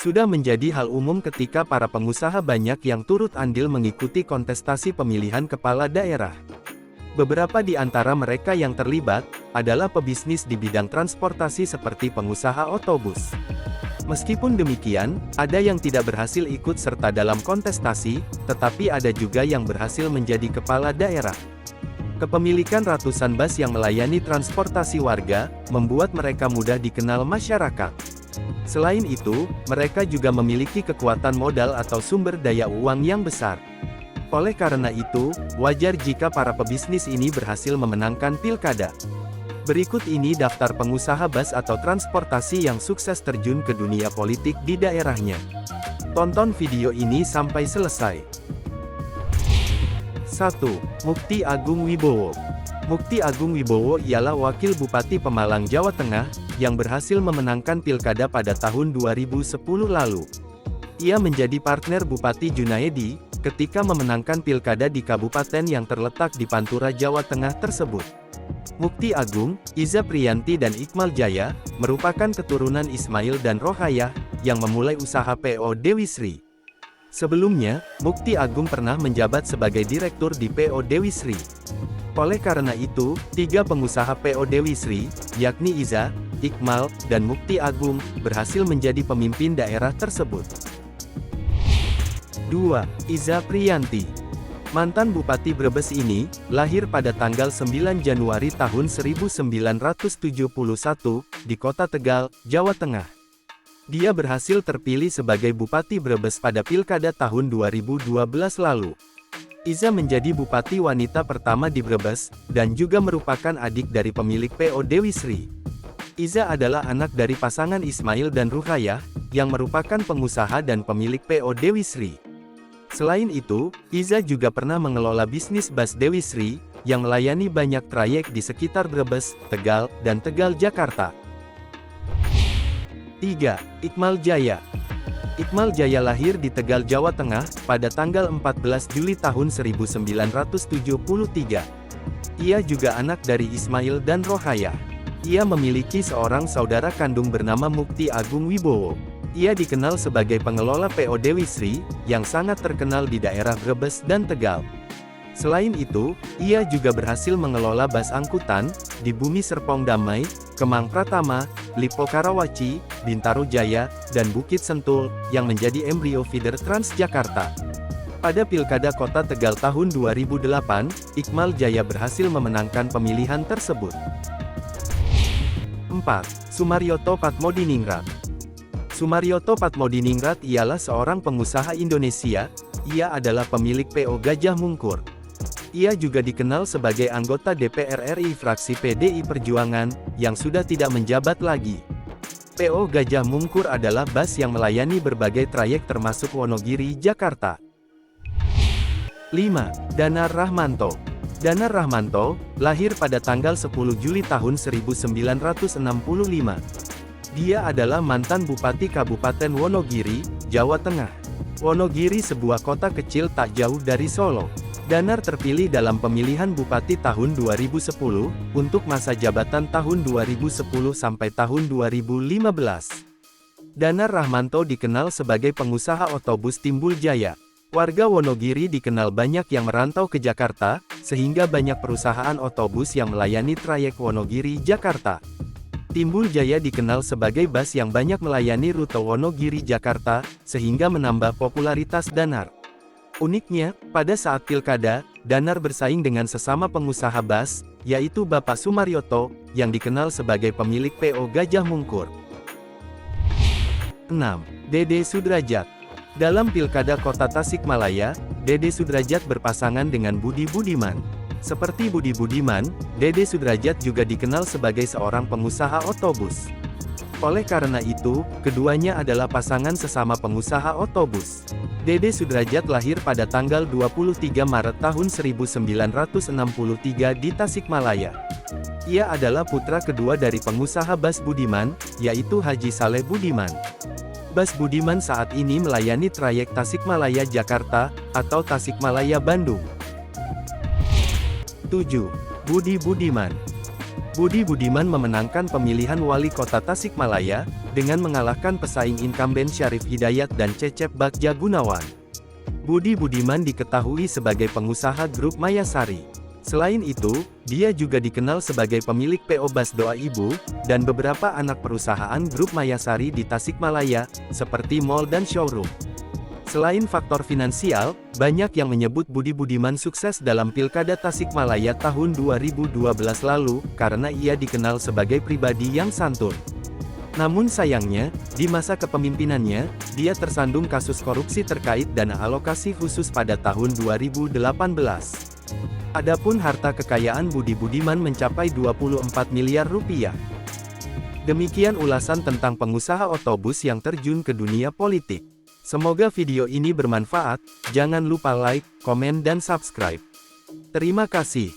Sudah menjadi hal umum ketika para pengusaha banyak yang turut andil mengikuti kontestasi pemilihan kepala daerah. Beberapa di antara mereka yang terlibat adalah pebisnis di bidang transportasi seperti pengusaha otobus. Meskipun demikian, ada yang tidak berhasil ikut serta dalam kontestasi, tetapi ada juga yang berhasil menjadi kepala daerah. Kepemilikan ratusan bus yang melayani transportasi warga, membuat mereka mudah dikenal masyarakat. Selain itu, mereka juga memiliki kekuatan modal atau sumber daya uang yang besar. Oleh karena itu, wajar jika para pebisnis ini berhasil memenangkan pilkada. Berikut ini daftar pengusaha bus atau transportasi yang sukses terjun ke dunia politik di daerahnya. Tonton video ini sampai selesai. 1. Mukti Agung Wibowo. Mukti Agung Wibowo ialah Wakil Bupati Pemalang, Jawa Tengah, yang berhasil memenangkan pilkada pada tahun 2010 lalu. Ia menjadi partner Bupati Junaedi ketika memenangkan pilkada di kabupaten yang terletak di Pantura, Jawa Tengah tersebut. Mukti Agung, Iza Priyanti dan Iqmal Jaya, merupakan keturunan Ismail dan Rohayah, yang memulai usaha PO Dewi Sri. Sebelumnya, Mukti Agung pernah menjabat sebagai direktur di PO Dewi Sri. Oleh karena itu, tiga pengusaha PO Dewi Sri, yakni Iza, Iqmal, dan Mukti Agung, berhasil menjadi pemimpin daerah tersebut. 2. Iza Priyanti. Mantan Bupati Brebes ini, lahir pada tanggal 9 Januari tahun 1971, di Kota Tegal, Jawa Tengah. Dia berhasil terpilih sebagai Bupati Brebes pada Pilkada tahun 2012 lalu. Iza menjadi Bupati wanita pertama di Brebes, dan juga merupakan adik dari pemilik PO Dewi Sri. Iza adalah anak dari pasangan Ismail dan Ruhayah, yang merupakan pengusaha dan pemilik PO Dewi Sri. Selain itu, Iza juga pernah mengelola bisnis bus Dewi Sri, yang melayani banyak trayek di sekitar Brebes, Tegal, dan Tegal, Jakarta. 3. Iqmal Jaya. Iqmal Jaya lahir di Tegal, Jawa Tengah, pada tanggal 14 Juli tahun 1973. Ia juga anak dari Ismail dan Rohayah. Ia memiliki seorang saudara kandung bernama Mukti Agung Wibowo. Ia dikenal sebagai pengelola PO Dewi Sri, yang sangat terkenal di daerah Brebes dan Tegal. Selain itu, ia juga berhasil mengelola bus angkutan di Bumi Serpong Damai, Kemang Pratama, Lipo Karawaci, Bintaro Jaya, dan Bukit Sentul, yang menjadi embrio feeder Transjakarta. Pada Pilkada Kota Tegal tahun 2008, Iqmal Jaya berhasil memenangkan pemilihan tersebut. 4. Sumaryoto Patmodiningrat. Sumaryoto Patmodiningrat ialah seorang pengusaha Indonesia. Ia adalah pemilik PO Gajah Mungkur. Ia juga dikenal sebagai anggota DPR RI fraksi PDI Perjuangan, yang sudah tidak menjabat lagi. PO Gajah Mungkur adalah bus yang melayani berbagai trayek termasuk Wonogiri, Jakarta. 5. Danar Rahmanto. Danar Rahmanto, lahir pada tanggal 10 Juli tahun 1965. Dia adalah mantan Bupati Kabupaten Wonogiri, Jawa Tengah. Wonogiri sebuah kota kecil tak jauh dari Solo. Danar terpilih dalam pemilihan Bupati tahun 2010, untuk masa jabatan tahun 2010 sampai tahun 2015. Danar Rahmanto dikenal sebagai pengusaha otobus Timbul Jaya. Warga Wonogiri dikenal banyak yang merantau ke Jakarta, sehingga banyak perusahaan otobus yang melayani trayek Wonogiri, Jakarta. Timbul Jaya dikenal sebagai bus yang banyak melayani rute Wonogiri, Jakarta, sehingga menambah popularitas Danar. Uniknya, pada saat pilkada, Danar bersaing dengan sesama pengusaha bus, yaitu Bapak Sumaryoto, yang dikenal sebagai pemilik PO Gajah Mungkur. 6. Dede Sudrajat. Dalam Pilkada Kota Tasikmalaya, Dede Sudrajat berpasangan dengan Budi Budiman. Seperti Budi Budiman, Dede Sudrajat juga dikenal sebagai seorang pengusaha otobus. Oleh karena itu, keduanya adalah pasangan sesama pengusaha otobus. Dede Sudrajat lahir pada tanggal 23 Maret tahun 1963 di Tasikmalaya. Ia adalah putra kedua dari pengusaha bus Budiman, yaitu Haji Saleh Budiman. Bus Budiman saat ini melayani trayek Tasikmalaya-Jakarta, atau Tasikmalaya-Bandung. 7. Budi Budiman. Budi Budiman memenangkan pemilihan wali kota Tasikmalaya, dengan mengalahkan pesaing incumbent Syarif Hidayat dan Cecep Bagja Gunawan. Budi Budiman diketahui sebagai pengusaha grup Mayasari. Selain itu, dia juga dikenal sebagai pemilik PO Bas Doa Ibu, dan beberapa anak perusahaan grup Mayasari di Tasikmalaya, seperti mall dan showroom. Selain faktor finansial, banyak yang menyebut Budi Budiman sukses dalam Pilkada Tasikmalaya tahun 2012 lalu, karena ia dikenal sebagai pribadi yang santun. Namun sayangnya, di masa kepemimpinannya, dia tersandung kasus korupsi terkait dana alokasi khusus pada tahun 2018. Adapun harta kekayaan Budi Budiman mencapai 24 miliar rupiah. Demikian ulasan tentang pengusaha otobus yang terjun ke dunia politik. Semoga video ini bermanfaat, jangan lupa like, komen dan subscribe. Terima kasih.